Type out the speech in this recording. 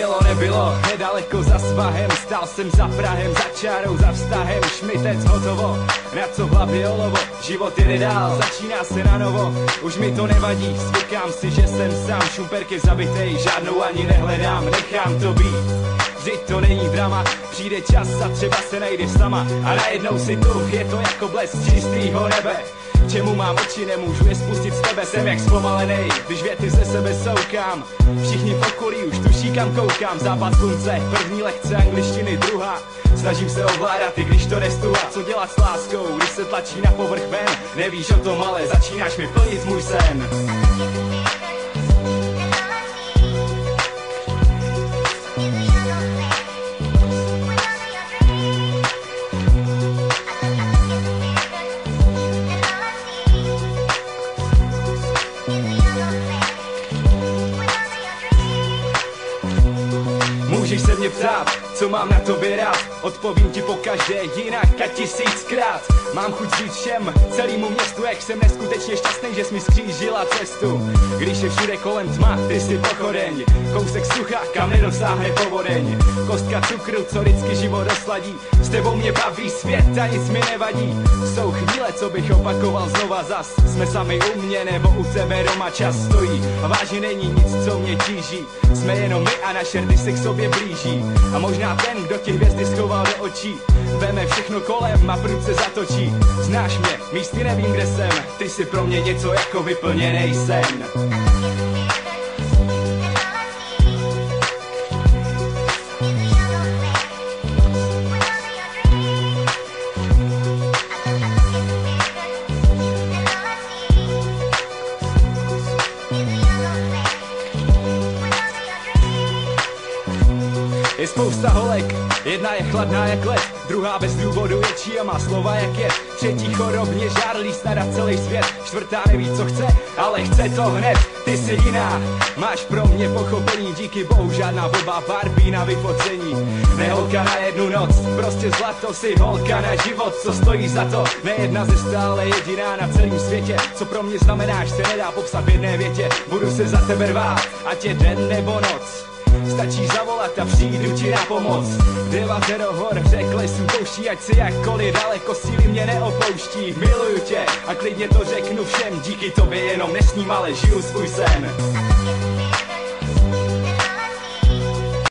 Bylo, nebylo, nedaleko za svahem. Stál jsem za Prahem, za čárou, za vztahem. Šmitec, hotovo, na co v hlavě olovo. Život jede dál, začíná se na novo. Už mi to nevadí, zvykám si, že jsem sám. Šumperky zabitej, žádnou ani nehledám. Nechám to být, vždyť to není drama. Přijde čas a třeba se najdeš sama. A najednou si tu, je to jako blesk čistýho nebe. Čemu mám oči, nemůžu je spustit z tebe. Jsem jak zpomalenej, když věty ze sebe soukám. Všichni v okolí už tuší, kam koukám. Západ slunce, první lekce angličtiny, druhá. Snažím se ovládat, i když to nestuha. Co dělat s láskou, když se tlačí na povrch ven? Nevíš o tom, ale začínáš mi plnit můj sen. Můžeš se mě ptát, co mám na tobě rád. Odpovím ti pokaždé jinak a tisíckrát. Mám chuť říct všem, celému městu, jak jsem neskutečně šťastný, že jsi mi skřížila cestu. Když je všude kolem tma, ty jsi pochodeň. Kousek sucha, kam nedosáhne povodeň. Kostka cukru, co vždycky život osladí. S tebou mě baví svět a nic mi nevadí. Jsou chvíle, co bych opakoval znova zas. Jsme sami u mě nebo u tebe doma, čas stojí. A vážně není nic, co mě tíží. Jsme jenom my a naše rty se k sobě blíží. A možná ten, kdo ti hvězdy schoval do očí, veme všechno kolem a prudce zatočí. Znáš mě, místy nevím, kde jsem. Ty jsi pro mě něco jako vyplněnej sen. Je spousta holek, jedna je chladná jak led, druhá bez důvodu ječí a má slova jak je. Třetí chorobně žárlí snad celý svět, čtvrtá neví co chce, ale chce to hned. Ty jsi jiná, máš pro mě pochopení, díky bohu žádná blbá Barbie na vyfocení. Ne holka na jednu noc, prostě zlato, si holka na život, co stojí za to. Nejedna ze stále jediná na celém světě, co pro mě znamenáš, se nedá popsat v jedné větě. Budu se za tebe rvát, ať je den nebo noc. Stačí zavolat a přijdu ti na pomoc. Devátero hor, řek lesů, pouští, ať si jakkoliv daleko, síly mě neopouští. Miluju tě a klidně to řeknu všem, díky tobě jenom nesním, ale žiju svůj sen.